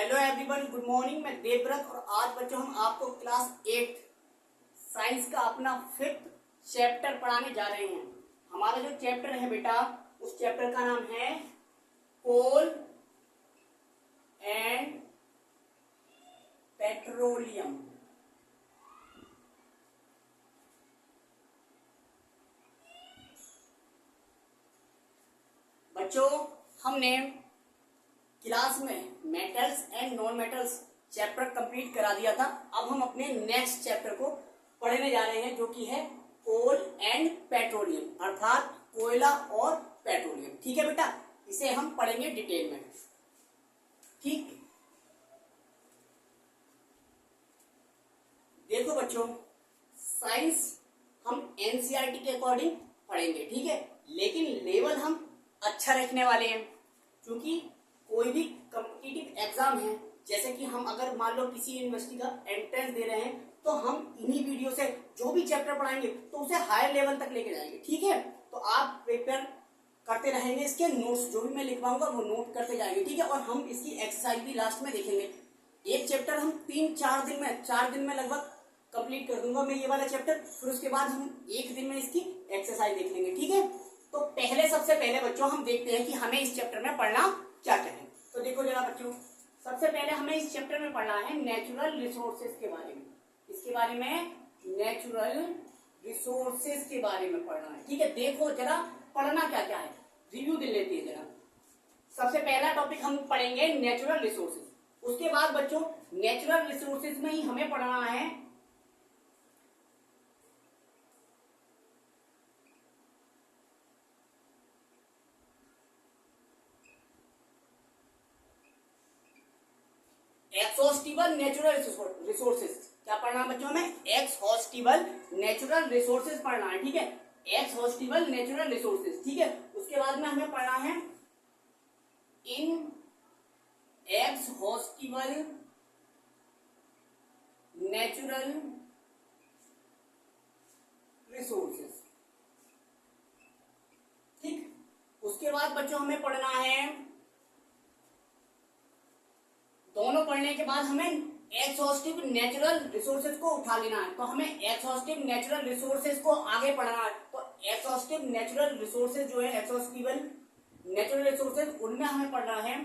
Hello everyone, good morning. मैं देवव्रत और आज बच्चों हम आपको क्लास 8 साइंस का अपना 5th चैप्टर पढ़ाने जा रहे हैं। हमारा जो चैप्टर है बेटा, उस चैप्टर का नाम है कोल एंड पेट्रोलियम। बच्चों, हमने क्लास में metals and non metals chapter complete करा दिया था। अब हम अपने नेक्स्ट चैप्टर को पढ़ने जा रहे हैं, जो कि है कोल एंड पेट्रोलियम, अर्थात कोयला और पेट्रोलियम। ठीक है बेटा, इसे हम पढ़ेंगे डिटेल में। ठीक, देखो बच्चों, साइंस हम एनसीईआरटी के अकॉर्डिंग पढ़ेंगे, ठीक है, लेकिन लेवल हम अच्छा रखने वाले हैं, क्योंकि कोई भी कॉम्पिटिटिव एग्जाम है, जैसे कि हम अगर मान लो किसी यूनिवर्सिटी का एंट्रेंस दे रहे हैं, तो हम इन्हीं वीडियो से जो भी चैप्टर पढ़ाएंगे तो उसे हायर लेवल तक लेके जाएंगे। ठीक है, तो आप प्रिपेयर करते रहेंगे, इसके नोट्स जो भी मैं लिखवाऊंगा वो नोट करते जाएंगे। ठीक है, और हम इसकी एक्सरसाइज भी लास्ट में देखेंगे। एक चैप्टर हम 4 दिन में लगभग कंप्लीट कर दूंगा मैं ये वाला चैप्टर, फिर उसके बाद हम एक दिन में इसकी एक्सरसाइज देख लेंगे। ठीक है, तो सबसे पहले बच्चों हम देखते हैं कि हमें इस चैप्टर में पढ़ना क्या क्या है। तो देखो जरा बच्चों, सबसे पहले हमें इस चैप्टर में पढ़ना है नेचुरल रिसोर्सेज के बारे में। इसके बारे में नेचुरल रिसोर्सेज के बारे में पढ़ना है। ठीक है, देखो जरा पढ़ना क्या क्या है, रिव्यू दे लेते हैं जरा। सबसे पहला टॉपिक हम पढ़ेंगे नेचुरल रिसोर्सेज। उसके बाद बच्चों नेचुरल रिसोर्सेज में ही हमें पढ़ना है एक्सहॉस्टिबल नेचुरल रिसोर्सेज। क्या पढ़ना है बच्चों में? एक्सहॉस्टिबल नेचुरल रिसोर्सेज पढ़ना है। ठीक है, एक्सहॉस्टिबल नेचुरल रिसोर्सेज। ठीक है, उसके बाद में हमें पढ़ना है इन एक्सहॉस्टिबल नेचुरल रिसोर्सेज। ठीक, उसके बाद बच्चों हमें पढ़ना है, दोनों पढ़ने के बाद हमें एक्सहॉस्टिव नेचुरल रिसोर्सेज को उठा लेना है। तो हमें एक्सहॉस्टिव नेचुरल रिसोर्सेज को आगे पढ़ना है। तो एक्सहॉस्टिव नेचुरल रिसोर्सेज जो है, एक्सहॉस्टिबल नेचुरल रिसोर्सेज, उनमें हमें पढ़ना है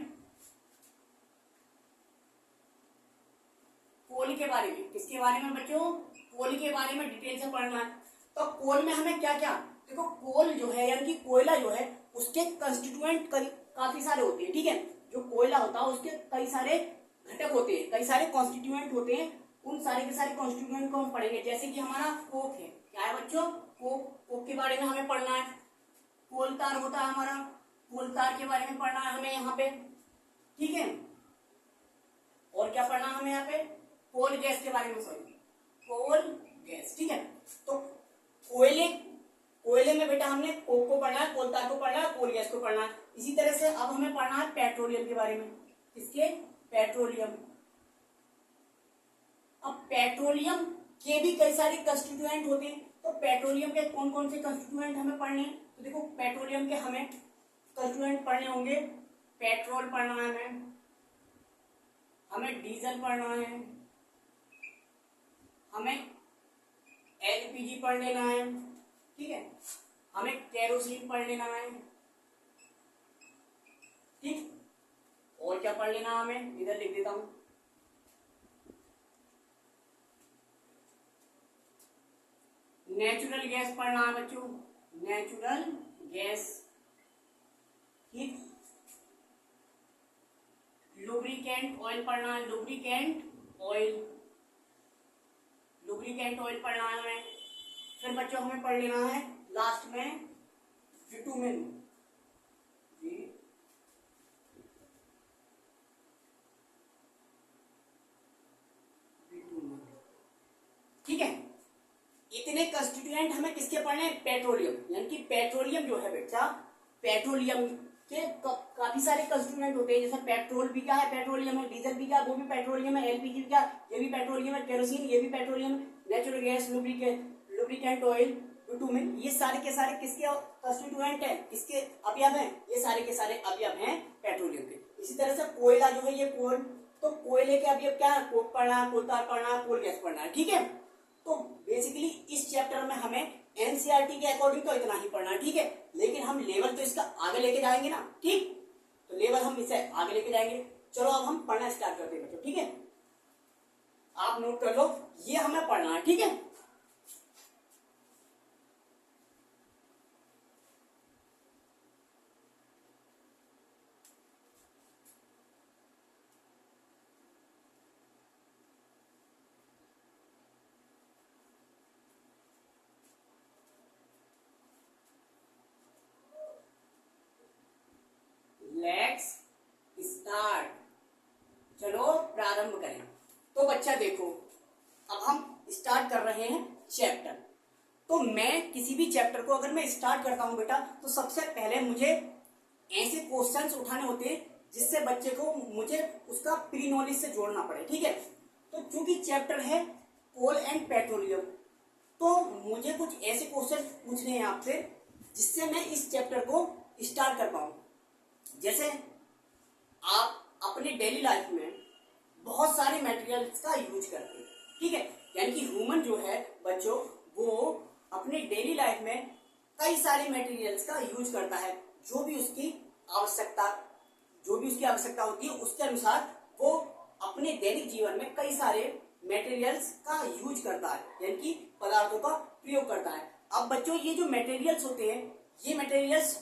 कोल के बारे में। किसके बारे में बच्चों? कोल के बारे में डिटेल से पढ़ना है। तो कोल में हमें क्या क्या, देखो कोल जो है यानी कि कोयला जो है, उसके कंस्टिट्यूएंट काफी सारे होते हैं। ठीक है, जो कोयला होता है उसके कई सारे घटक होते हैं, कई सारे कॉन्स्टिट्यूएंट होते हैं। उन सारे के सारे कॉन्स्टिट्यूएंट को हम पढ़ेंगे। जैसे कि हमारा कोक है, क्या है बच्चों? कोक के बारे में हमें पढ़ना है। कोल तार होता है हमारा, कोल तार के बारे में पढ़ना है हमें यहाँ पे। ठीक है, और क्या पढ़ना है हमें यहाँ पे? कोल गैस के बारे में, सॉरी कोल गैस। ठीक है, तो कोयले में बेटा हमने कोक को पढ़ना है, कोल तार को पढ़ना है, कोल गैस को पढ़ना है। इसी तरह से अब हमें पढ़ना है पेट्रोलियम के बारे में। किसके? पेट्रोलियम। अब पेट्रोलियम के भी कई सारे कंस्टिट्यूएंट होते हैं। तो पेट्रोलियम के कौन कौन से कंस्टिट्यूएंट हमें पढ़ने हैं? तो देखो पेट्रोलियम के हमें कंस्टिट्यूएंट पढ़ने होंगे, पेट्रोल पढ़ना है हमें डीजल पढ़ना है, हमें एलपीजी पढ़ लेना है। ठीक है, हमें केरोसिन पढ़ लेना है। ठीक, और क्या पढ़ लेना हमें? इधर लिख देता हूं, नेचुरल गैस पढ़ना है बच्चों, नेचुरल गैस। ठीक, लुब्रिकेंट ऑयल पढ़ना है, लुब्रिकेंट ऑयल पढ़ना है हमें। फिर बच्चों हमें पढ़ लेना है लास्ट में विटामिन। ठीक है, इतने कंस्टिट्यूएंट हमें किसके पढ़ने हैं? पेट्रोलियम। यानी कि पेट्रोलियम जो है बेटा, पेट्रोलियम के काफी सारे कंस्टिट्यूएंट होते हैं। जैसे पेट्रोल भी क्या है? पेट्रोलियम है। डीजल भी क्या है? वो भी पेट्रोलियम है। एलपीजी भी क्या? ये भी पेट्रोलियम है। केरोसिन ये भी पेट्रोलियम है। Natural gas, lubricant oil, bitumen, ये सारे के सारे किसके कंस्टिट्यूएंट है? किसके अवयव हैं? ये सारे के सारे अवयव हैं पेट्रोलियम के। इसी तरह से कोयला जो है, ये कोल तो कोयले के अभी अब क्या कोक पढ़ना, कोल तार पढ़ना, कोल गैस पढ़ना है, ठीक है। तो बेसिकली इस चैप्टर में हमें एनसीईआरटी के अकॉर्डिंग तो इतना ही पढ़ना है, ठीक है। लेकिन हम लेवल तो इसका आगे लेके जाएंगे ना, ठीक। तो लेवल हम इसे आगे लेके जाएंगे। चलो अब हम पढ़ना स्टार्ट करते हैं बच्चों, ठीक है। आप नोट कर लो, ये हमें पढ़ना है, ठीक है। लेट्स स्टार्ट, चलो प्रारंभ करें। तो बच्चा देखो, अब हम स्टार्ट कर रहे हैं चैप्टर। तो मैं किसी भी चैप्टर को अगर मैं स्टार्ट करता हूं बेटा, तो सबसे पहले मुझे ऐसे क्वेश्चंस उठाने होते हैं जिससे बच्चे को मुझे उसका प्री नॉलेज से जोड़ना पड़े, ठीक है। तो चूंकि चैप्टर है कोल एंड पेट्रोलियम, तो मुझे कुछ ऐसे क्वेश्चन पूछने हैं आपसे जिससे मैं इस चैप्टर को स्टार्ट कर पाऊं। जैसे आप अपने डेली लाइफ में बहुत सारे मटेरियल्स का यूज करते हैं, ठीक है। यानी कि ह्यूमन जो है बच्चों, वो अपने डेली लाइफ में कई सारे मटेरियल्स का यूज करता है। जो भी उसकी आवश्यकता होती है उसके अनुसार वो अपने दैनिक जीवन में कई सारे मटेरियल्स का यूज करता है, यानी कि पदार्थों का प्रयोग करता है। अब बच्चों ये जो मटेरियल्स होते हैं, ये मटेरियल्स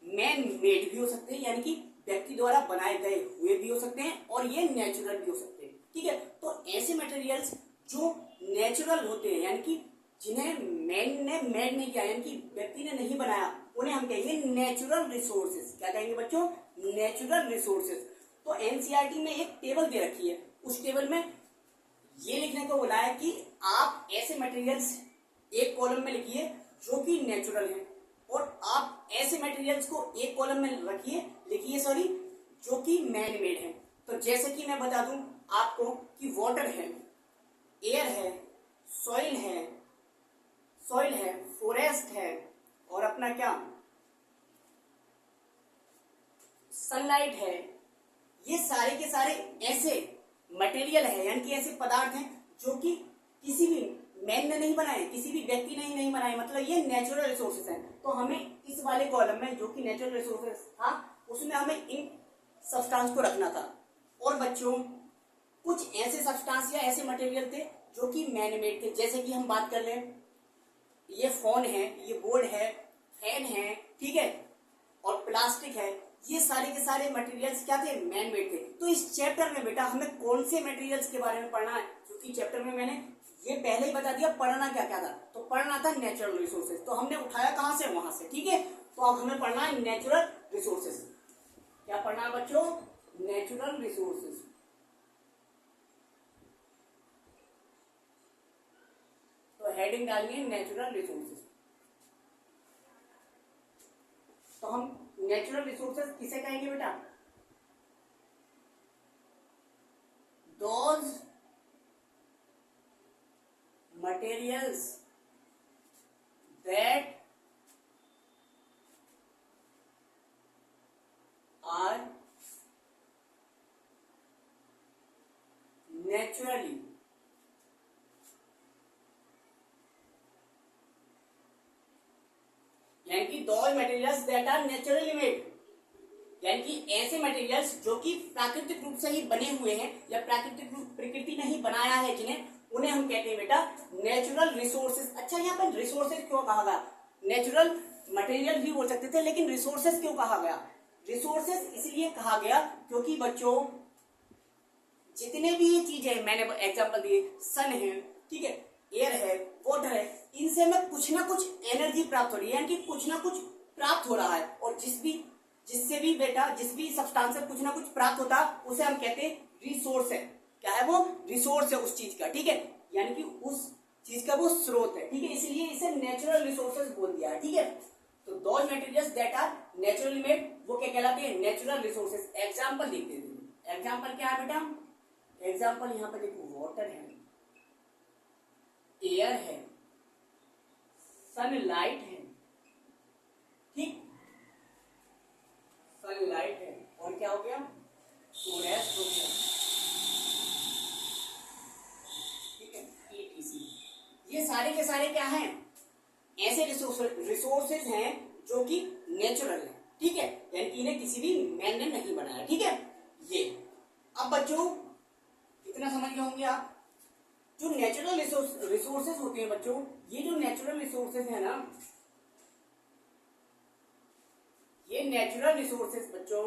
मैन मेड भी हो सकते हैं, यानी कि व्यक्ति द्वारा बनाए गए हुए भी हो सकते हैं, और ये नेचुरल भी हो सकते हैं, ठीक है। तो ऐसे मटेरियल्स जो नेचुरल होते हैं, यानी कि जिन्हें मैन ने मेड नहीं किया, यानी कि व्यक्ति ने नहीं बनाया, उन्हें हम कहेंगे नेचुरल रिसोर्सेज। क्या कहेंगे बच्चों? Natural resources. तो एनसीईआरटी में एक टेबल दे रखी है, उस टेबल में ये लिखने को बोला है कि आप ऐसे मटेरियल्स एक कॉलम में लिखिए जो कि नेचुरल है, और आप ऐसे मटेरियल्स को एक कॉलम में लिखिए जो कि मैन मेड है। तो जैसे कि मैं बता दूं आपको कि वाटर है, एयर है, सॉइल है, फॉरेस्ट है, और अपना क्या सनलाइट है। ये सारे के सारे ऐसे मटेरियल है, यानी कि ऐसे पदार्थ हैं जो कि किसी भी मैन ने नहीं बनाए, किसी भी व्यक्ति ने नहीं बनाए, मतलब ये नेचुरल रिसोर्सेज हैं। तो हमें इस वाले कॉलम में जो कि नेचुरल रिसोर्सेज था, उसमें हमें इन सब्सटेंस को रखना था। और बच्चों कुछ ऐसे सब्सटेंस या ऐसे मटेरियल थे जो कि मैन मेड थे। जैसे कि हम बात कर लें, ये फोन है, ये बोर्ड है, फैन है, ठीक है, और प्लास्टिक है। ये सारे के सारे मटेरियल्स क्या थे? मैन मेड थे। तो इस चैप्टर में बेटा हमें कौन से मटेरियल्स के बारे में पढ़ना है? क्योंकि चैप्टर में मैंने ये पहले ही बता दिया पढ़ना क्या क्या था। तो पढ़ना था नेचुरल रिसोर्सेज, तो हमने उठाया कहां से? वहां से, ठीक है। तो अब हमें पढ़ना है नेचुरल रिसोर्सेज। क्या पढ़ना है बच्चों? Natural resources. तो हेडिंग डालिए नेचुरल रिसोर्सेज। तो हम नेचुरल रिसोर्सेज किसे कहेंगे बेटा? Those materials that are naturally यानी कि those materials that are naturally made, यानी कि ऐसे मटेरियल्स जो कि प्राकृतिक रूप से ही बने हुए हैं, या प्राकृतिक रूप प्रकृति ने ही बनाया है जिन्हें, उन्हें हम कहते हैं बेटा नेचुरल रिसोर्सेज। अच्छा, यहाँ पर रिसोर्सेज क्यों कहा गया? नेचुरल मटेरियल भी बोल सकते थे, लेकिन रिसोर्सेज क्यों कहा गया? रिसोर्सेज इसलिए कहा गया क्योंकि बच्चों जितने भी ये चीजें मैंने एग्जांपल दिए, सन है, ठीक है, एयर है, वाटर है, इनसे हमें कुछ ना कुछ एनर्जी प्राप्त हो रही है, यानी कि कुछ ना कुछ प्राप्त हो रहा है। और जिससे भी बेटा जिस भी सब्सटेंस से कुछ ना कुछ प्राप्त होता है, उसे हम कहते हैं रिसोर्स है। क्या है वो? रिसोर्स है उस चीज का, ठीक है, यानी कि उस चीज का वो स्रोत है, ठीक है। इसलिए इसे नेचुरल रिसोर्सेज बोल दिया है, ठीक है। तो those materials that are naturally made, वो क्या कहलाते हैं? Natural resources. एग्जाम्पल देखते हैं। एग्जाम्पल क्या है बेटा? एग्जाम्पल यहाँ पे देखो, वाटर है, एयर है, सनलाइट है, ठीक, सनलाइट है, और क्या हो गया? फॉरेस्ट हो गया, इन्हें किसी भी मैन ने नहीं बनाया, ठीक है। ये अब बच्चों कितना समझ गए होंगे आप। जो नेचुरल रिसोर्सेज होते हैं बच्चों, ये जो नेचुरल रिसोर्सेज है ना, ये नेचुरल रिसोर्सेज बच्चों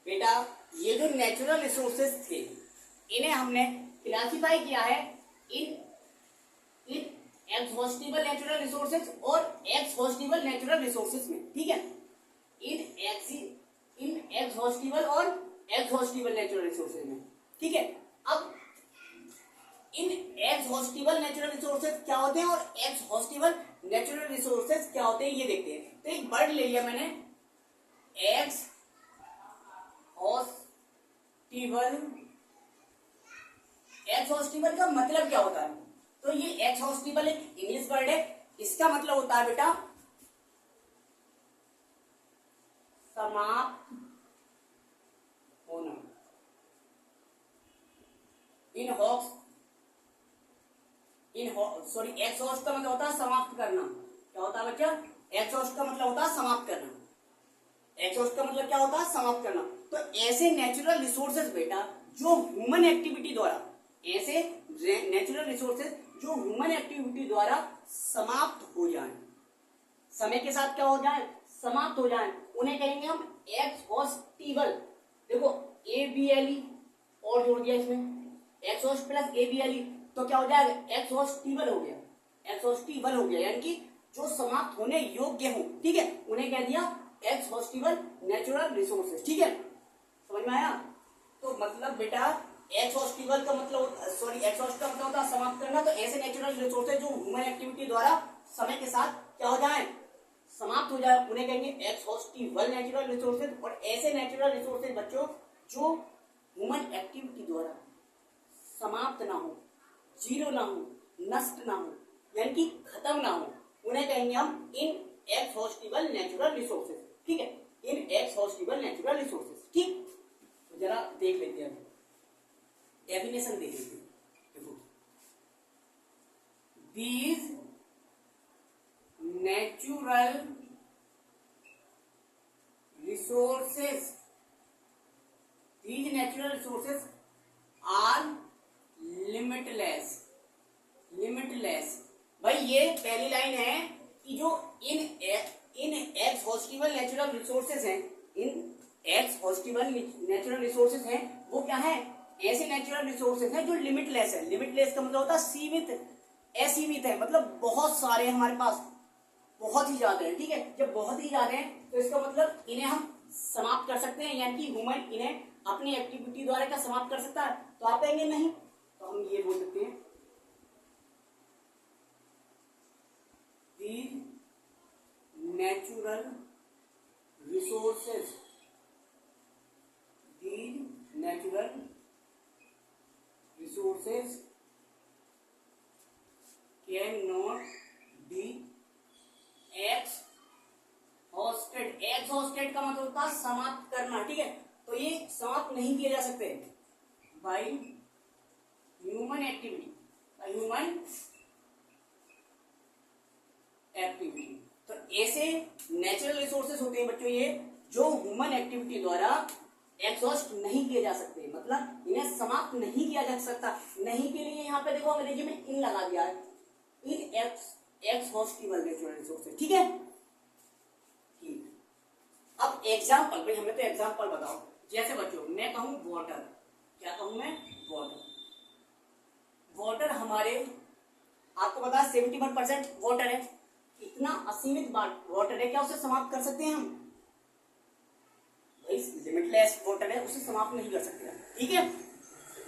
बेटा, ये जो नेचुरल रिसोर्सेज थे इन्हें हमने क्लासिफाई किया है इन इन एग्जॉस्टिबल नेचुरल रिसोर्सेज और एक्सहॉस्टिबल नेचुरल रिसोर्सेज में, ठीक है। इन एग्जॉस्टिबल और एक्सहॉस्टिबल नेचुरल रिसोर्सेज में, ठीक है। अब इन एग्जॉस्टिबल नेचुरल रिसोर्सेज क्या होते हैं और एक्सहॉस्टिबल नेचुरल रिसोर्सेज क्या होते हैं ये देखते हैं। तो एक वर्ड ले लिया मैंने, एक्स एक्सहॉस्टिबल का मतलब क्या होता है? तो ये एक्सहॉस्टिबल एक इंग्लिश वर्ड है, इसका मतलब होता है बेटा समाप्त होना। एक्सहॉस्ट का मतलब होता है समाप्त करना। क्या होता है बच्चा? एक्सहॉस्ट का मतलब होता है समाप्त करना। एक्सहॉस्ट का मतलब क्या होता है? समाप्त करना। तो ऐसे नेचुरल रिसोर्सेज बेटा जो ह्यूमन एक्टिविटी द्वारा, ऐसे नेचुरल रिसोर्सेज जो ह्यूमन एक्टिविटी द्वारा समाप्त हो जाए, समय के साथ क्या हो जाए? समाप्त हो जाए, उन्हें कहेंगे हम एक्सहॉस्टिबल। देखो ABLE और जोड़ दिया इसमें, एक्सहॉस्ट प्लस ABLE तो क्या हो जाएगा? एक्सहॉस्टिबल हो गया। एक्सहॉस्टिबल हो गया यानी कि जो समाप्त होने योग्य हो, ठीक है, उन्हें कह दिया एक्सहॉस्टिबल नेचुरल रिसोर्सेज, ठीक है। समझ में आया? तो मतलब बेटा एक्सहॉस्टिबल का मतलब एक्सहॉस्ट का मतलब होता है समाप्त करना। तो ऐसे नेचुरल रिसोर्सेज जो ह्यूमन एक्टिविटी द्वारा समय के साथ क्या हो जाए? समाप्त हो जाए, उन्हें कहेंगे एक्सहॉस्टिबल नेचुरल रिसोर्सेज। और ऐसे नेचुरल रिसोर्सेज बच्चों जो ह्यूमन एक्टिविटी द्वारा समाप्त ना हो, जीरो ना हो, नष्ट ना हो, यानी कि खत्म ना हो, उन्हें कहेंगे हम इन एक्सहॉस्टिबल नेचुरल रिसोर्सेज, ठीक है। इन एक्सहॉस्टिबल नेचुरल रिसोर्सेज, ठीक। तो जरा देख लेते हैं, डेफिनेशन देख लेते हैं। देखो, these natural resources are limitless। भाई ये पहली लाइन है कि जो इन एक्सहॉस्टिबल नेचुरल रिसोर्सेज हैं, इन एक्सहॉस्टिबल नेचुरल रिसोर्सेज हैं, वो क्या है? ऐसे नेचुरल रिसोर्सेज हैं जो लिमिटलेस है। लिमिटलेस का मतलब होता है सीमित, असीमित है, मतलब बहुत सारे हैं हमारे पास, बहुत ही ज्यादा है, ठीक है। जब बहुत ही ज्यादा है तो इसका मतलब इन्हें हम समाप्त कर सकते हैं, यानी कि ह्यूमन इन्हें अपनी एक्टिविटी द्वारा क्या समाप्त कर सकता है? तो आप कहेंगे नहीं, तो हम ये बोल सकते हैं natural resources cannot be exhausted। exhausted का मतलब होता है समाप्त करना, ठीक है। तो ये समाप्त नहीं किए जा सकते बाय ह्यूमन एक्टिविटी, तो ऐसे नेचुरल रिसोर्सेज होते हैं बच्चों ये जो ह्यूमन एक्टिविटी द्वारा एग्जॉस्ट नहीं किए जा सकते, मतलब इन्हें समाप्त नहीं किया जा सकता। नहीं के लिए यहाँ पे देखो अंग्रेजी में इन लगा दिया है, इन एक्सहॉस्टिबल नेचुरल रिसोर्सेज। ठीक है, ठीक। अब एग्जाम्पल, भाई हमें तो एग्जाम्पल बताओ। जैसे बच्चों मैं कहूं वाटर, क्या कहूं मैं? वाटर। वाटर हमारे, आपको पता है 71% वाटर है, इतना असीमित वाटर है, क्या उसे समाप्त कर सकते हैं हम? भाई लिमिटलेस वाटर है, उसे समाप्त नहीं कर सकते। ठीक है,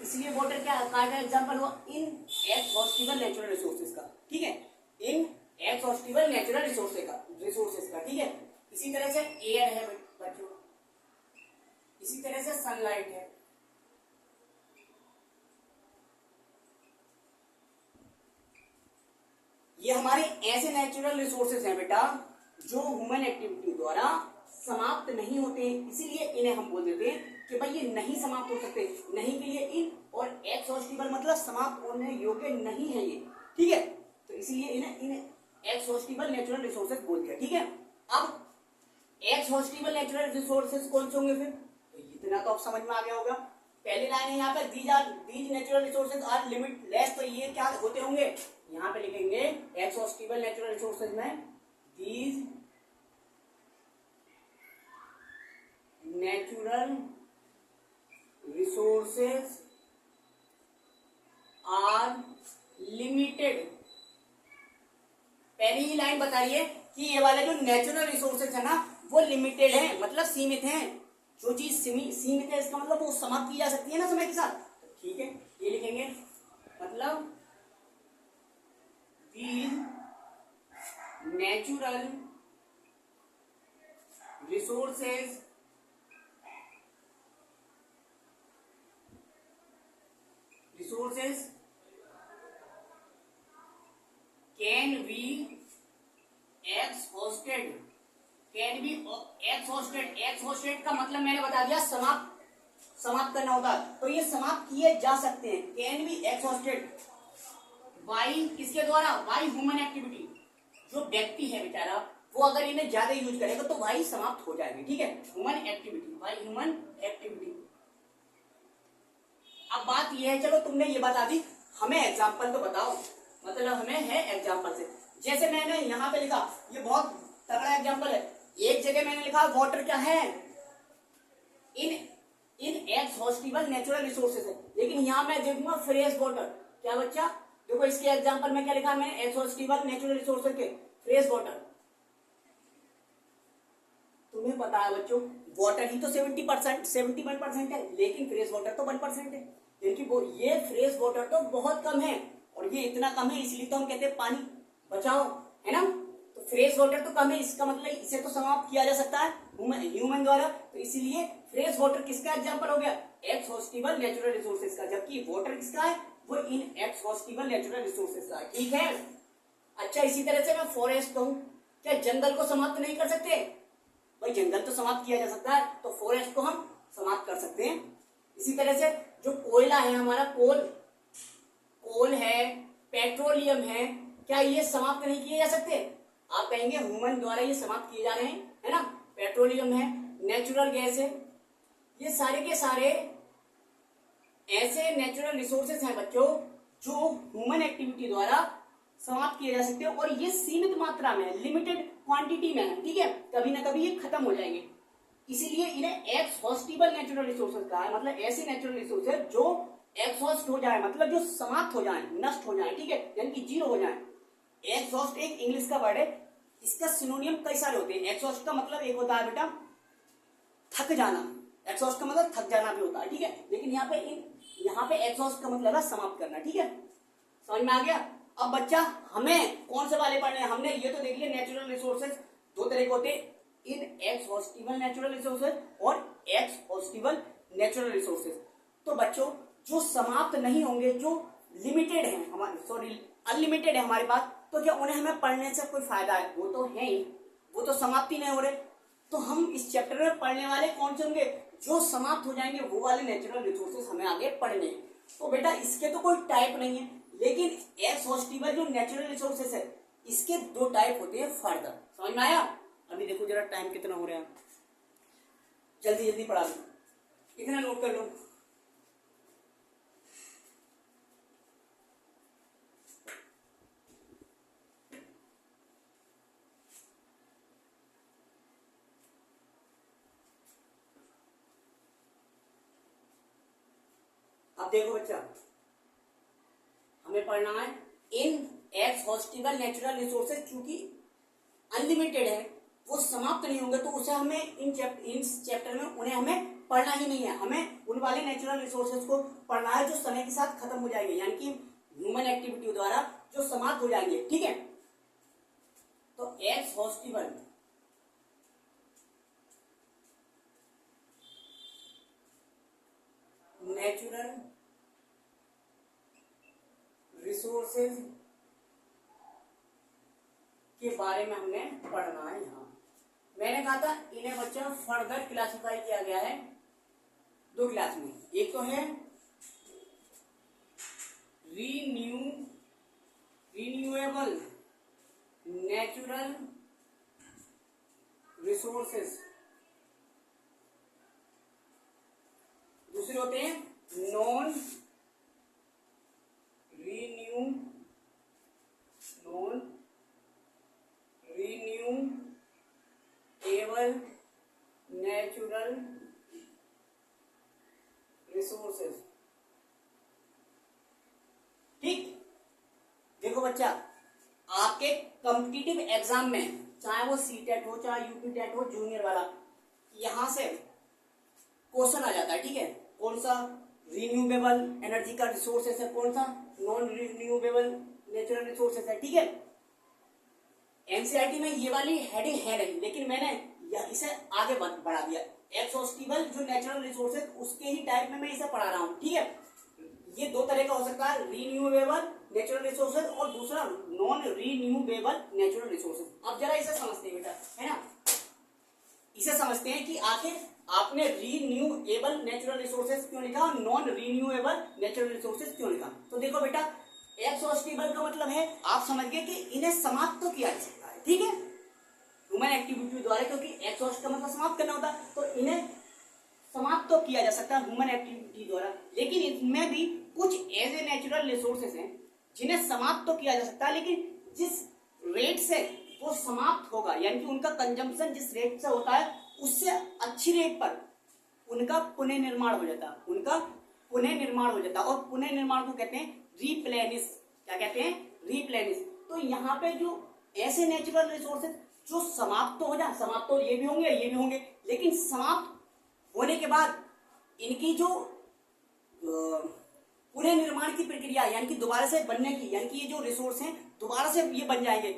इसलिए वाटर क्या का एग्जाम्पल हुआ? इन एक्सहॉस्टिबल नेचुरल रिसोर्सेज का। ठीक है, इन एक्सहॉस्टिबल नेचुरल रिसोर्सेज का। ठीक है, इसी तरह से एयर है बच्चों, इसी तरह से सनलाइट है, ये हमारे ऐसे नेचुरल रिसोर्सेज हैं बेटा जो ह्यूमन एक्टिविटी द्वारा समाप्त नहीं होते, इसीलिए इन्हें हम बोल देते हैं कि भाई ये नहीं समाप्त हो सकते। नहीं के लिए इन, और एक्सहॉस्टिबल मतलब समाप्त होने योग्य नहीं है ये। ठीक है, तो इसीलिए इन्हें इन एक्सहॉस्टिबल नेचुरल रिसोर्सेज बोल दिया। ठीक है, अब एक्सहॉस्टिबल नेचुरल रिसोर्सेज कौन से होंगे फिर? तो इतना तो अब समझ में आ गया होगा। पहली लाइन है यहाँ पे, these natural resources are limitless, तो ये क्या होते होंगे? यहाँ पे लिखेंगे एक्सहॉस्टिबल नेचुरल रिसोर्सेज में these natural resources are limited. पहली ही लाइन बता रही है कि ये वाले जो नेचुरल रिसोर्सेज है ना वो लिमिटेड है, मतलब सीमित है। जो चीज सीमित है इसका मतलब वो समाप्त की जा सकती है ना समय के साथ। ठीक है, ये लिखेंगे, मतलब these natural resources can be exhausted, exhausted का मतलब मैंने बता दिया समाप्त करना होता है, तो ये समाप्त किए जा सकते हैं। कैन बी एक्सहॉस्टेड बाई, किसके द्वारा? By human activity. जो व्यक्ति है बेचारा वो अगर इन्हें ज्यादा यूज करेगा तो भाई समाप्त हो जाएंगे। ठीक है, human activity, by human activity. अब बात ये है, चलो तुमने ये बता दी, हमें एग्जाम्पल तो बताओ, मतलब हमें है एग्जाम्पल से। जैसे मैंने यहाँ पे लिखा, ये बहुत तगड़ा एग्जाम्पल है। एक जगह मैंने लिखा वाटर क्या है? इन एक्सहॉस्टिबल नेचुरल रिसोर्सेज है, लेकिन यहाँ मैं देखूंगा फ्रेश वाटर। क्या बच्चा? देखो इसके एग्जांपल में क्या लिखा मैंने? एक्सहॉस्टिबल नेचुरल रिसोर्सेज के फ्रेश वाटर। तुम्हें पता है बच्चों वाटर ही तो 71% है, लेकिन फ्रेश वाटर तो 1% है। क्योंकि वो ये फ्रेश वाटर तो बहुत कम है, और ये इतना कम है इसलिए तो हम कहते हैं पानी बचाओ, है ना। तो फ्रेश वाटर तो कम है, इसका मतलब इसे तो समाप्त किया जा सकता है ह्यूमन द्वारा, तो इसीलिए फ्रेश वाटर किसका एग्जाम्पल हो गया? एक्सहॉस्टिबल नेचुरल रिसोर्सेज का। जबकि वाटर किसका है? वो इन एक्सहॉस्टिबल नेचुरल रिसोर्सेज का। ठीक है, अच्छा इसी तरह से मैं फॉरेस्ट कहूं, क्या जंगल को समाप्त नहीं कर सकते? भाई जंगल तो समाप्त किया जा सकता है, तो फॉरेस्ट को हम समाप्त कर सकते हैं। इसी तरह से जो कोयला है हमारा, कोल है, पेट्रोलियम है, क्या ये समाप्त नहीं किए जा सकते? आप कहेंगे ह्यूमन द्वारा ये समाप्त किए जा रहे हैं, है ना। पेट्रोलियम है, नेचुरल गैस है, ये सारे के सारे ऐसे नेचुरल रिसोर्सेज हैं बच्चों जो ह्यूमन एक्टिविटी द्वारा समाप्त किए जा सकते हैं, और ये सीमित मात्रा में, लिमिटेड क्वांटिटी में है। ठीक है, कभी ना कभी ये खत्म हो जाएंगे, इसीलिए इन्हें एक्सहॉस्टिबल नेचुरल रिसोर्सेज कहा है। मतलब ऐसे नेचुरल रिसोर्सेज जो एक्सहॉस्ट हो जाए, मतलब जो समाप्त हो जाए, नष्ट हो जाए। ठीक है, यानी कि जीरो हो जाए। एक्सहॉस्ट एक इंग्लिश का वर्ड है, इसका सिनोनियम कई सारे होते हैं। एक्सहॉस्ट का मतलब एक होता है बेटा थक जाना, एक्सहॉस्ट का मतलब थक जाना भी होता है। ठीक है, लेकिन यहाँ पे एक्सहॉस्ट का मतलब है समाप्त करना। ठीक है, समझ में आ गया। अब बच्चा हमें कौन से वाले पढ़ने हैं? हमने ये तो देख लिया नेचुरल रिसोर्सेज दो तरह के होते हैं, इन एक्सहॉस्टिबल नेचुरल रिसोर्सेज और एक्सहॉस्टिबल नेचुरल रिसोर्सेज। तो बच्चों जो समाप्त नहीं होंगे, जो लिमिटेड है हमारे, अनलिमिटेड है हमारे पास, तो क्या उन्हें हमें पढ़ने से कोई फायदा है? वो तो है ही, वो तो समाप्ति नहीं हो रहे। तो हम इस चैप्टर में पढ़ने वाले कौन से होंगे? जो समाप्त हो जाएंगे वो वाले नेचुरल रिसोर्सेज हमें आगे पढ़ने। तो बेटा इसके तो कोई टाइप नहीं है, लेकिन एक्सहॉस्टिबल जो नेचुरल रिसोर्सेज है इसके दो टाइप होते हैं फर्दर। समझ में आया? अभी देखो जरा टाइम कितना हो रहा है, जल्दी जल्दी पढ़ा लो, इतना नोट कर लो। देखो बच्चा, हमें पढ़ना है इन एक्सहॉस्टिबल नेचुरल रिसोर्सेज, चूंकि अनलिमिटेड है, वो समाप्त नहीं होंगे, तो उसे हमें इस चैप्टर में उन्हें हमें पढ़ना ही नहीं है। हमें उन वाले नेचुरल रिसोर्सेज को पढ़ना है जो समय के साथ खत्म हो जाएंगे, यानी कि ह्यूमन एक्टिविटी द्वारा जो समाप्त हो जाएंगे। ठीक है, तो एक्सहॉस्टिबल नेचुरल रिसोर्सेज के बारे में हमने पढ़ना है। यहाँ मैंने कहा था इन्हें बच्चों फर्दर क्लासिफाई किया गया है दो क्लास में। एक तो है रिन्यूएबल नेचुरल रिसोर्सेज, दूसरे होते हैं नॉन रिन्यूएबल नेचुरल रिसोर्सेज। ठीक, देखो बच्चा, आपके कॉम्पिटिटिव एग्जाम में चाहे वो सीटेट हो चाहे यूपी टेट हो जूनियर वाला, यहां से क्वेश्चन आ जाता है। ठीक है, कौन सा रिन्यूएबल एनर्जी का रिसोर्सेस है, कौन सा नॉन रिन्यूएबल नेचुरल रिसोर्सेस है। ठीक है, एनसीईआरटी में ये वाली हेडिंग है नहीं, लेकिन मैंने इसे आगे बढ़ा दिया। एक्सहॉस्टिबल जो नेचुरल रिसोर्सेज उसके ही टाइप में मैं इसे पढ़ा रहा हूँ। ठीक है, ये दो तरह का हो सकता है, रिन्यूएबल नेचुरल रिसोर्सेज और दूसरा नॉन रिन्यूएबल नेचुरल रिसोर्सेज। अब जरा इसे समझते हैं बेटा, है ना, इसे समझते हैं कि आखिर आपने रिन्यूएबल नेचुरल रिसोर्सेज क्यों लिखा और नॉन रिन्यूएबल नेचुरल रिसोर्सेज क्यों लिखा। तो देखो बेटा, एक्सहॉस्टिबल का मतलब है आप समझ गए कि इन्हें समाप्त तो किया जा सकता है। ठीक है, ह्यूमन एक्टिविटी द्वारा, क्योंकि एक्सहॉस्ट का मतलब समाप्त करना होता है, तो इन्हें समाप्त तो किया जा सकता है ह्यूमन एक्टिविटी द्वारा। लेकिन इसमें भी कुछ ऐसे नेचुरल रिसोर्सेज हैं जिन्हें समाप्त तो किया जा सकता है, लेकिन जिस रेट से वो समाप्त होगा, यानी कि उनका कंजम्पशन जिस रेट से होता है उससे अच्छी रेट पर उनका पुनर्निर्माण हो जाता है, उनका पुनर्निर्माण हो जाता है। और पुनर्निर्माण को कहते हैं रिप्लेनिश। क्या कहते हैं? रिप्लेनिश। तो यहाँ पे जो ऐसे नेचुरल रिसोर्सेज जो समाप्त तो हो जाए, समाप्त तो ये भी होंगे ये भी होंगे, लेकिन समाप्त होने के बाद इनकी जो पुनर्निर्माण की प्रक्रिया, यानी कि दोबारा से बनने की, यानी कि ये जो रिसोर्स हैं दोबारा से ये बन जाएंगे,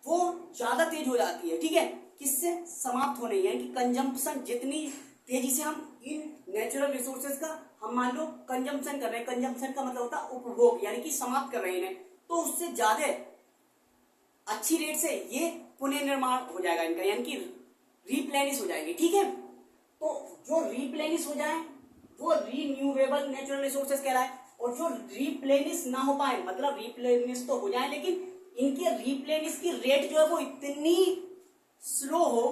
वो ज्यादा तेज हो जाती है। ठीक है, किससे? समाप्त होने, यानी कि कंजम्पशन जितनी तेजी से हम इन नेचुरल रिसोर्सेज का हम मान लो कंजम्पशन कर रहे हैं, कंजम्पशन का मतलब होता है उपभोग, यानी कि समाप्त कर रहे हैं इन्हें, तो उससे ज्यादा अच्छी रेट से ये पुनर्निर्माण हो जाएगा इनका, यानी कि रिप्लेनिश हो जाएंगे। ठीक है, तो जो रिप्लेनिश हो जाए वो रिन्यूएबल नेचुरल रिसोर्सेज कहलाए, और जो रिप्लेनिश ना हो पाए, मतलब रिप्लेनिश तो हो जाए लेकिन इनके रिप्लेनिश की रेट जो है वो इतनी स्लो हो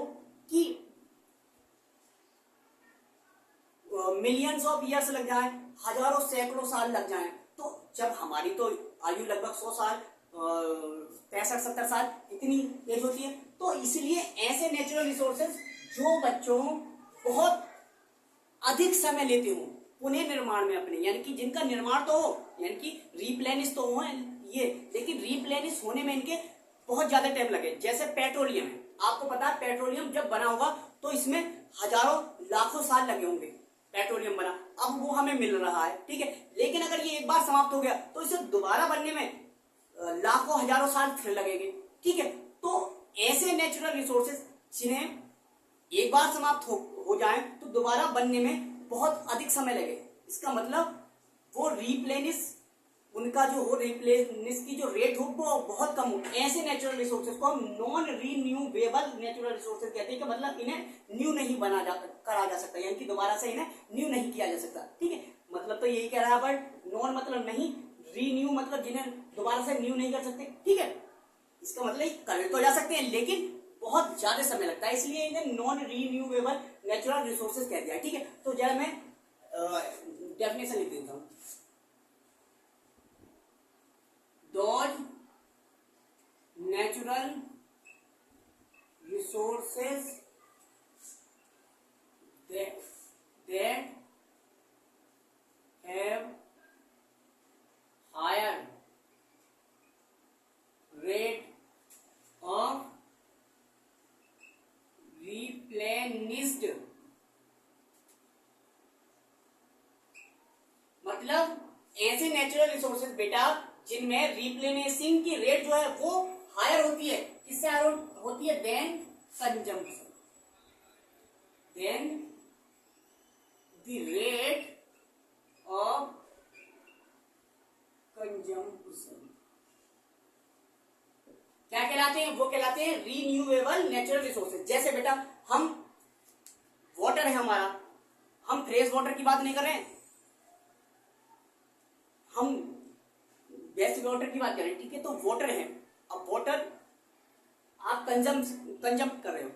कि मिलियंस ऑफ ईयर्स लग जाए, हजारों सैकड़ों साल लग जाए। तो जब हमारी तो आयु लगभग 100 साल 65-70 साल इतनी एज होती है, तो इसलिए ऐसे नेचुरल रिसोर्सेज जो बच्चों बहुत अधिक समय लेते हो पुनर्निर्माण में अपने, यानी कि जिनका निर्माण तो हो, यानी कि रिप्लेनिश तो हो ये, लेकिन रिप्लेनिश होने में इनके बहुत ज्यादा टाइम लगे। जैसे पेट्रोलियम है, आपको पता है पेट्रोलियम जब बना होगा तो इसमें हजारों लाखों साल लगे होंगे, पेट्रोलियम बना, अब वो हमें मिल रहा है। ठीक है, लेकिन अगर ये एक बार समाप्त हो गया तो इसे दोबारा बनने में लाखों हजारों साल फिर लगेंगे। ठीक है, तो ऐसे नेचुरल रिसोर्सेज जिन्हें एक बार समाप्त हो जाए तो दोबारा बनने में बहुत अधिक समय लगे, इसका मतलब वो रिप्लेनिश, उनका जो हो रिप्लेनिश की जो रेट हो वो बहुत कम हो। ऐसे नेचुरल रिसोर्सेज को हम नॉन रिन्यूएबल नेचुरल रिसोर्सेज कहते हैं, कि मतलब इन्हें न्यू नहीं करा जा सकता, यानी कि दोबारा से इन्हें न्यू नहीं किया जा सकता। ठीक है, मतलब तो यही कह रहा है, बट नॉन मतलब नहीं, रीन्यू मतलब जिन्हें दोबारा से न्यू नहीं कर सकते। ठीक है, इसका मतलब कर तो जा सकते हैं लेकिन बहुत ज्यादा समय लगता है, इसलिए इन्हें नॉन रिन्यूएबल नेचुरल रिसोर्सेज कह दिया। ठीक है, तो जरा मैं डेफिनेशन लिख देता हूं। Those natural resources that have higher rate of replenished, मतलब ऐसे नेचुरल रिसोर्सेज बेटा जिनमें रिप्लेनिशिंग की रेट जो है वो हायर होती है, किससे हायर होती है, then consumption, then the rate of consumption, क्या कहलाते हैं, वो कहलाते हैं रीन्यूएबल नेचुरल रिसोर्सेज। जैसे बेटा हम वाटर है हमारा, हम फ्रेश वाटर की बात नहीं कर रहे हैं, हम बेसिक वाटर की बात कर रहे हैं, ठीक है। तो वाटर है, अब वाटर आप कंजम कर रहे हो,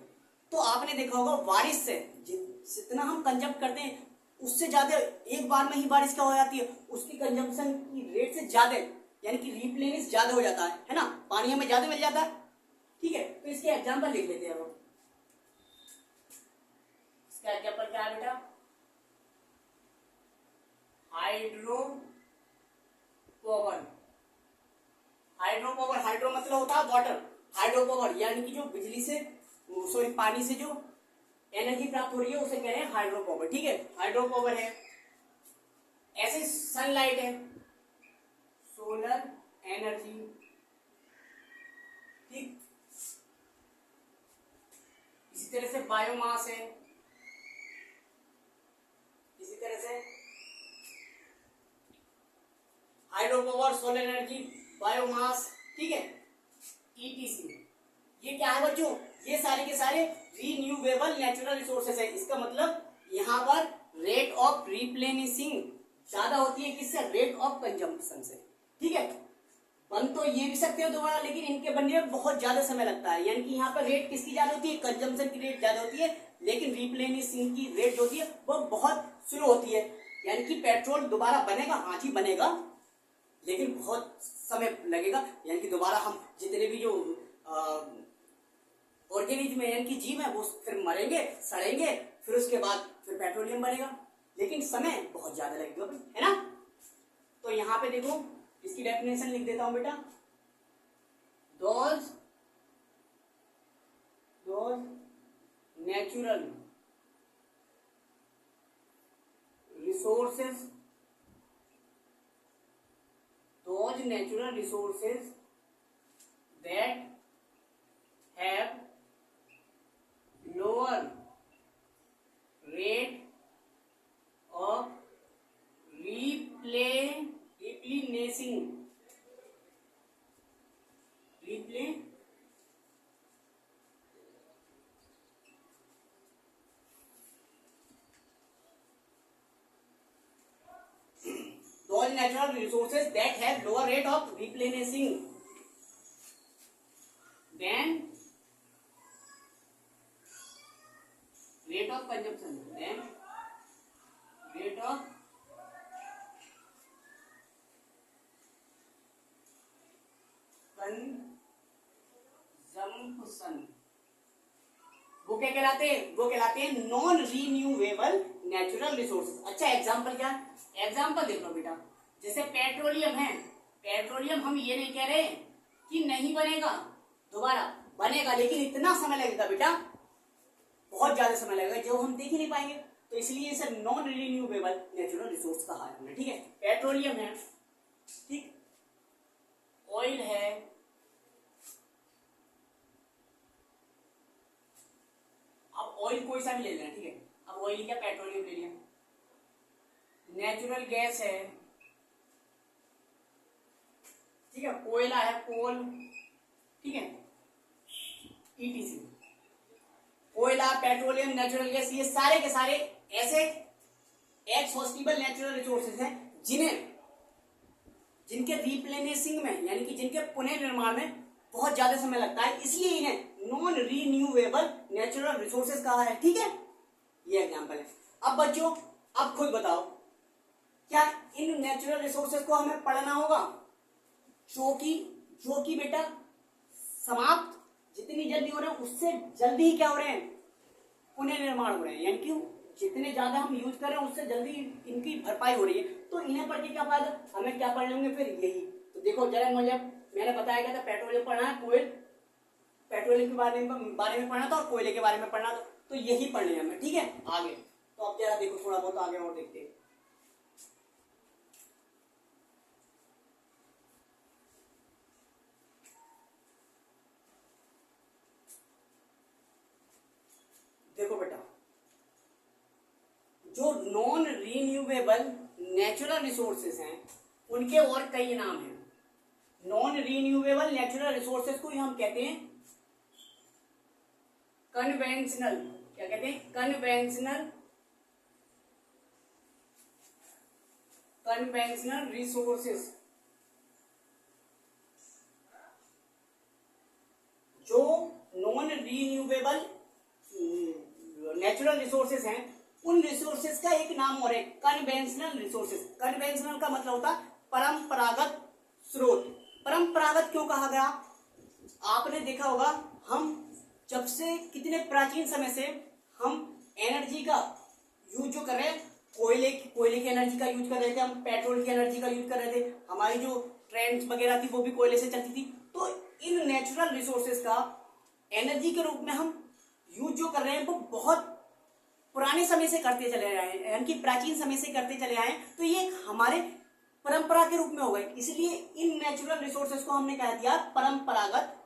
तो आपने देखा होगा बारिश से जितना हम कंजम करते हैं उससे ज्यादा एक बार में ही बारिश क्या हो जाती है, उसकी कंजम्पशन की रेट से ज्यादा, यानी कि रिप्लेनिश ज्यादा हो जाता है ना, पानी हमें ज्यादा मिल जाता है, ठीक है। तो इसके एग्जांपल लिख लेते हैं अब। इसका एग्जांपल क्या है बेटा, hydro power, hydro power, hydro मतलब होता है वाटर, हाइड्रो पावर यानी कि जो बिजली से, सॉरी पानी से जो एनर्जी प्राप्त हो रही है उसे कह रहे हैं हाइड्रो पावर, ठीक है, हाइड्रो पावर है। ऐसे सनलाइट है, सोलर एनर्जी, ठीक। इसी तरह से बायोमास है, इसी तरह से hydro power, solar energy, biomass, ठीक है, ईटीसी। ये क्या है बच्चों, ये सारे के सारे रीन्यूएबल नेचुरल रिसोर्सेज है। इसका मतलब यहाँ पर रेट ऑफ रिप्लेनिशिंग ज्यादा होती है, किससे, रेट ऑफ कंजम्पशन से, ठीक है। बन तो ये भी सकते हो दोबारा, लेकिन इनके बनने में बहुत ज्यादा समय लगता है, यानी कि यहाँ पर रेट किसकी ज्यादा होती है, कंजम्पशन की रेट ज्यादा होती है, लेकिन रिप्लेनिशिंग की रेट जो होती है वो बहुत स्लो होती है। यानी कि पेट्रोल दोबारा बनेगा, हाँ जी बनेगा, लेकिन बहुत समय लगेगा। यानी कि दोबारा हम जितने भी जो ऑर्गेनिज्म है, यानी कि जीव है, वो फिर मरेंगे, सड़ेंगे, फिर उसके बाद फिर पेट्रोलियम बनेगा, लेकिन समय बहुत ज्यादा लगेगा, है ना। तो यहाँ पे देखो इसकी डेफिनेशन लिख देता हूं बेटा, those natural resources, those natural resources that have lower rate of replenishing, those natural resources that have lower rate of replenishing than rate of consumption, than rate of consumption, वो क्या कहलाते हैं, वो कहलाते हैं नॉन रीन्यूएबल नेचुरल रिसोर्सेज। अच्छा example क्या, example देख लो बेटा, जैसे पेट्रोलियम है, पेट्रोलियम हम ये नहीं कह रहे कि नहीं बनेगा, दोबारा बनेगा, लेकिन इतना समय लगेगा बेटा, बहुत ज्यादा समय लगेगा जो हम देख ही नहीं पाएंगे। तो इसलिए इसे नॉन रिन्यूएबल नेचुरल रिसोर्स कहा है हमने, ठीक है। पेट्रोलियम है, ठीक, ऑयल है, अब ऑयल कोई सा भी ले लेना, ठीक है। अब ऑयल क्या, पेट्रोलियम ले लिया, नेचुरल गैस है, ठीक है, कोयला है, कोल, ठीक है, ईटीसी, कोयला, पेट्रोलियम, नेचुरल गैस, ये सारे के सारे ऐसे एक्सहॉस्टिबल नेचुरल रिसोर्सेज हैं जिनके रिप्लेनिशिंग में, यानी कि जिनके पुनर्निर्माण में बहुत ज्यादा समय लगता है, इसलिए इन्हें नॉन रीन्यूएबल नेचुरल रिसोर्सेज कहा है, ठीक है। ये एग्जांपल है। अब बच्चों अब खुद बताओ, क्या इन नेचुरल रिसोर्सेज को हमें पढ़ना होगा, जो कि बेटा समाप्त जितनी जल्दी हो रहे हैं उससे जल्दी ही क्या हो रहे हैं, पुनर्निर्माण हो रहे हैं, यानी कि जितने ज्यादा हम यूज कर रहे हैं उससे जल्दी इनकी भरपाई हो रही है। तो इन्हें पढ़ के क्या फायदा, हमें क्या पढ़ लेंगे फिर यही। तो देखो जरा मुझे मैंने बताया गया था पेट्रोलियम पढ़ना है, कोयल पेट्रोलियम के बारे में पढ़ना था और कोयले के बारे में पढ़ना था, तो यही पढ़ लिया हमें, ठीक है। आगे तो अब जरा देखो थोड़ा बहुत आगे और देखते हैं। देखो बेटा, जो नॉन रीन्यूएबल नेचुरल रिसोर्सेज हैं उनके और कई नाम हैं। नॉन रीन्यूएबल नेचुरल रिसोर्सेज को हम कहते हैं कन्वेंशनल, क्या कहते हैं, कन्वेंशनल रिसोर्सेज। जो नॉन रीन्यूएबल नेचुरल रिसोर्सेज हैं उन रिसोर्सेज का एक नाम और है कन्वेंशनल रिसोर्सेज। कन्वेंशनल का मतलब होता है परंपरागत स्रोत। परंपरागत क्यों कहा गया, आपने देखा होगा हम जब से कितने प्राचीन समय से हम एनर्जी का यूज जो कर रहे हैं, कोयले की एनर्जी का यूज कर रहे थे, हम पेट्रोल की एनर्जी का यूज कर रहे थे, हमारी जो ट्रेन वगैरह थी वो भी कोयले से चलती थी। तो इन नेचुरल रिसोर्सेज का एनर्जी के रूप में हम यूज जो कर रहे हैं वो बहुत पुराने समय से करते चले आए हैं, यानी कि प्राचीन समय से करते चले आए हैं। तो ये हमारे परंपरा के रूप में हो गए, इसलिए इन नेचुरल रिसोर्सेज को हमने कह दिया परंपरागत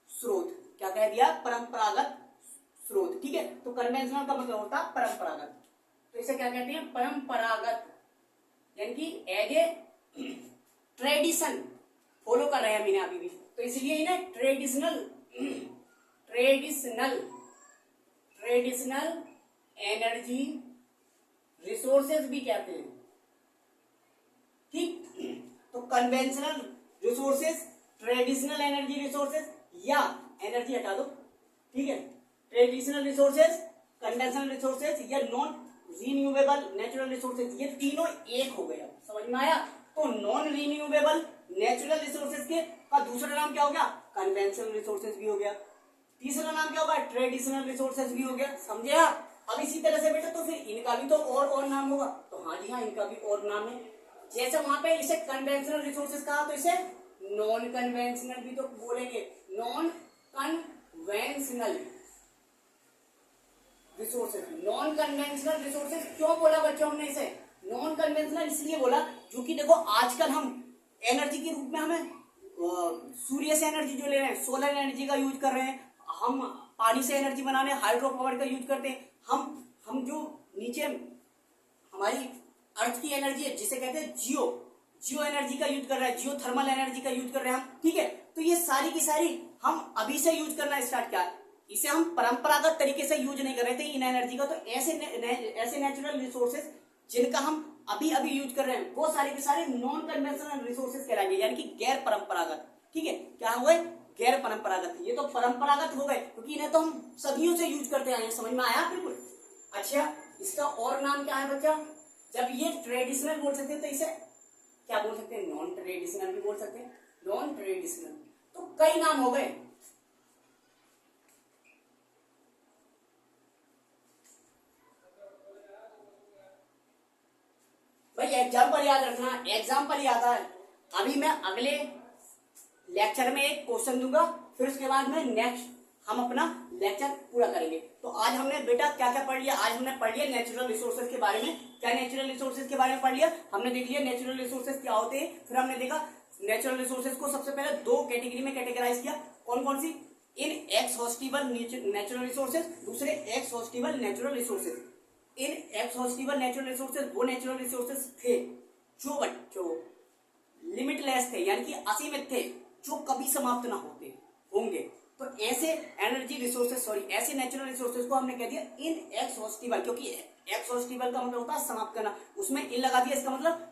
स्रोत। क्या कह दिया, परंपरागत स्रोत, ठीक है। तो कन्वेंशनल का मतलब होता है परंपरागत, तो इसे क्या कहते हैं, परंपरागत, यानी कि एज ए ट्रेडिशन फॉलो कर रहे हैं मैंने अभी भी, तो इसलिए इन्हें ट्रेडिशनल एनर्जी रिसोर्सेज भी कहते हैं, ठीक। तो conventional resources, traditional energy resources, या एनर्जी हटा दो, ठीक है, ट्रेडिशनल रिसोर्सेज, कन्वेंशनल रिसोर्सेज या नॉन रीन्यूएबल नेचुरल रिसोर्सेज, ये तीनों एक हो गया, समझ में आया। तो नॉन रीन्यूएबल नेचुरल रिसोर्सेज के का दूसरा नाम क्या हो गया, कन्वेंशनल रिसोर्सेज भी हो गया, तीसरा नाम क्या होगा, ट्रेडिशनल रिसोर्सेज भी हो गया, समझे आप। अब इसी तरह से बेटा तो फिर इनका भी तो और नाम होगा, तो हाँ जी हाँ, इनका भी और नाम है। जैसे वहां पे इसे कन्वेंशनल रिसोर्सेज कहा तो इसे नॉन कन्वेंशनल भी तो बोलेंगे, non conventional resources. Non conventional resources क्यों बोला बच्चों हमने इसे नॉन कन्वेंशनल, इसलिए बोला क्योंकि देखो आजकल हम एनर्जी के रूप में हमें सूर्य से एनर्जी जो ले रहे हैं, सोलर एनर्जी का यूज कर रहे हैं, हम पानी से एनर्जी बनाने हाइड्रो पावर का यूज करते हैं, हम जो नीचे हमारी अर्थ की एनर्जी है जिसे कहते हैं जियो एनर्जी का यूज कर रहे हैं, जियो थर्मल एनर्जी का यूज कर रहे हैं हम, ठीक है। तो ये सारी की सारी हम अभी से यूज करना स्टार्ट किया, इसे हम परंपरागत तरीके से यूज नहीं कर रहे थे इन एनर्जी का। तो ऐसे नेचुरल रिसोर्सेज जिनका हम अभी यूज कर रहे हैं वो सारे के सारे नॉन कन्वेंशनल रिसोर्सेज कहलाएंगे, यानी कि गैर परंपरागत, ठीक है। क्या हो गए, गैर परंपरागत। ये तो परंपरागत हो गए क्योंकि इन्हें तो हम सदियों से यूज करते आए हैं, समझ में आया बिल्कुल। अच्छा, इसका और नाम क्या है बच्चा, जब ये ट्रेडिशनल बोल सकते हैं तो इसे क्या बोल सकते हैं, नॉन ट्रेडिशनल भी बोल सकते हैं, नॉन ट्रेडिशनल। तो कई नाम हो गए। भाई एग्जाम्पल याद रखना, एग्जाम्पल याद है। अभी मैं अगले लेक्चर में एक क्वेश्चन दूंगा, फिर उसके बाद में नेक्स्ट हम अपना लेक्चर पूरा करेंगे। तो आज हमने बेटा क्या क्या पढ़ लिया, आज हमने पढ़ लिया नेचुरल रिसोर्सेज के बारे में। क्या नेचुरल रिसोर्सेज के बारे में पढ़ लिया हमने, देख लिया नेचुरल रिसोर्सेज क्या होते हैं। फिर हमने देखा नेचुरल रिसोर्सेज को सबसे पहले दो कैटेगरी में कैटेगराइज किया, कौन कौन सी, इन एक्सहॉस्टिबल नेचुरल रिसोर्सेज, दूसरे एक्सहॉस्टिबल नेचुरल रिसोर्सेज। इन एक्सहॉस्टिबल नेचुरल रिसोर्सेज वो नेचुरल रिसोर्सेज थे जो लिमिटलेस थे, यानी कि असीमित थे, जो कभी समाप्त ना होंगे। तो ऐसे एनर्जी रिसोर्सेज ऐसे नेचुरल रिसोर्सेज को हमने कह दिया इन एक्सहॉस्टिबल, क्योंकि एक्सहॉस्टिबल का मतलब होता है समाप्त करना, उसमें इन लगा दिया, इसका मतलब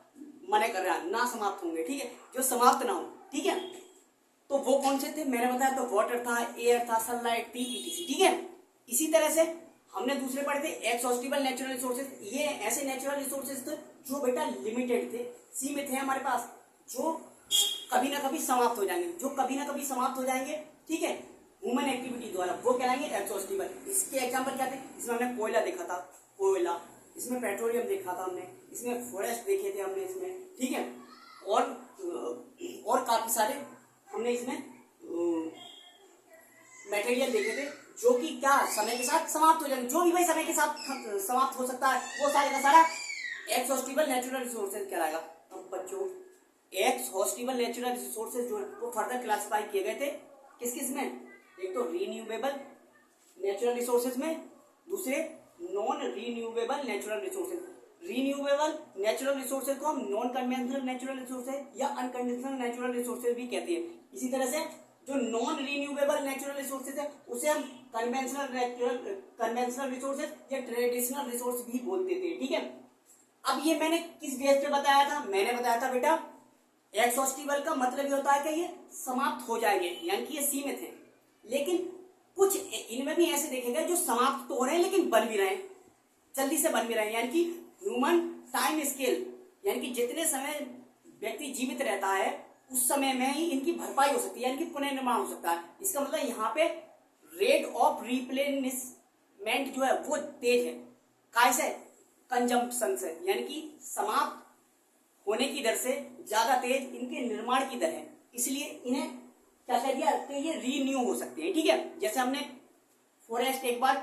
मना कर रहा है, ना समाप्त होंगे, ठीक है, जो समाप्त ना हो, ठीक है। तो वो कौन से थे मैंने बताया, तो वाटर था, एयर था, सनलाइट थी, ETC, ठीक है। इसी तरह से हमने दूसरे पढ़े थे एक्सहॉस्टिबल नेचुरल रिसोर्सेज। ये ऐसे नेचुरल रिसोर्सेज थे जो बेटा लिमिटेड थे, सीमित थे हमारे पास, जो कभी ना कभी समाप्त हो जाएंगे, ठीक है, ह्यूमन एक्टिविटी द्वारा, वो कहलाएंगे एक्सहॉस्टिबल। इसके एग्जांपल क्या थे, इसमें हमने कोयला देखा था, कोयला, इसमें पेट्रोलियम देखा था हमने, इसमें फॉरेस्ट देखे थे हमने इसमें, ठीक है, और काफी सारे हमने इसमें मटेरियल देखे थे जो कि क्या समय के साथ समाप्त हो जाएंगे, जो भी भाई समय के साथ समाप्त हो सकता है वो सारे का सारा एक्सहॉस्टेबल नेचुरल रिसोर्सेज कहलाएगा। अब बच्चों एक्सहॉस्टेबल नेचुरल रिसोर्सेज जो है वो फर्दर क्लासिफाई किए गए थे किस किस में, एक तो रीन्यूएबल नेचुरल रिसोर्सेज में, दूसरे non renewable natural resources. Renewable natural resources को हम नॉन कन्वेंशनल नेचुरल रिसोर्सेज या अनकंडीशनल नेचुरल रिसोर्सेज भी कहते हैं। इसी तरह से जो नॉन रीन्यूएबल नेचुरल रिसोर्सेज है उसे हम कन्वेंशनल रिसोर्सेज या ट्रेडिशनल रिसोर्स भी बोलते थे, ठीक है। अब ये मैंने किस बेस पे बताया था, मैंने बताया था बेटा एक्सहॉस्टेबल का मतलब ये होता है कि ये समाप्त हो जाएंगे, यानी कि ये सीमित है, लेकिन कुछ इनमें भी ऐसे देखे गए जो समाप्त तो हो रहे हैं लेकिन बन भी रहे हैं, जल्दी से बन भी रहे हैं, यानी कि ह्यूमन टाइम स्केल, यानी कि जितने समय व्यक्ति जीवित रहता है उस समय में ही इनकी भरपाई हो सकती है, यानी कि पुनर्निर्माण हो सकता है। इसका मतलब यहाँ पे रेट ऑफ रिप्लेनिशमेंट जो है वो तेज है, कैसे, कंजम्पशन से, यानी कि समाप्त होने की दर से ज्यादा तेज इनके निर्माण की दर है, इसलिए इन्हें क्या कह दिया कि ये रीन्यू हो सकते हैं, ठीक है। जैसे हमने फॉरेस्ट एक बार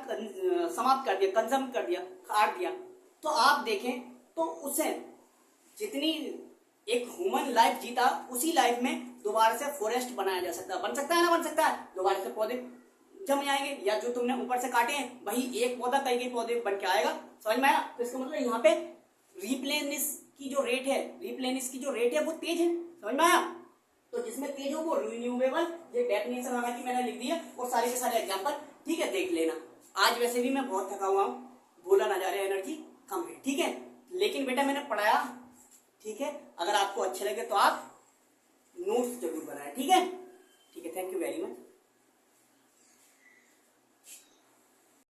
समाप्त कर दिया, कंज्यूम कर दिया, काट दिया, तो आप देखें तो उससे जितनी एक ह्यूमन लाइफ जीता उसी लाइफ में दोबारा से फॉरेस्ट बनाया जा सकता है, बन सकता है ना, बन सकता है, दोबारा से पौधे जम जाएंगे, या जो तुमने ऊपर से काटे हैं वही एक पौधा कई पौधे बन के आएगा, समझ में आया। तो इसका मतलब यहाँ पे रिप्लेनिश की जो रेट है, रिप्लेनिश की जो रेट है वो तेज है, समझ में आया। तो जिसमें तेज हो वो रिन्यूएबल, ये डेफिनेशन हालांकि मैंने लिख दिया और सारे के सारे एग्जांपल, ठीक है, देख लेना। आज वैसे भी मैं बहुत थका हुआ हूँ, बोला ना जा रहा, एनर्जी कम है, ठीक है, लेकिन बेटा मैंने पढ़ाया, ठीक है। अगर आपको अच्छे लगे तो आप नोट्स जरूर बनाएं, ठीक है, ठीक है, थैंक यू वेरी मच।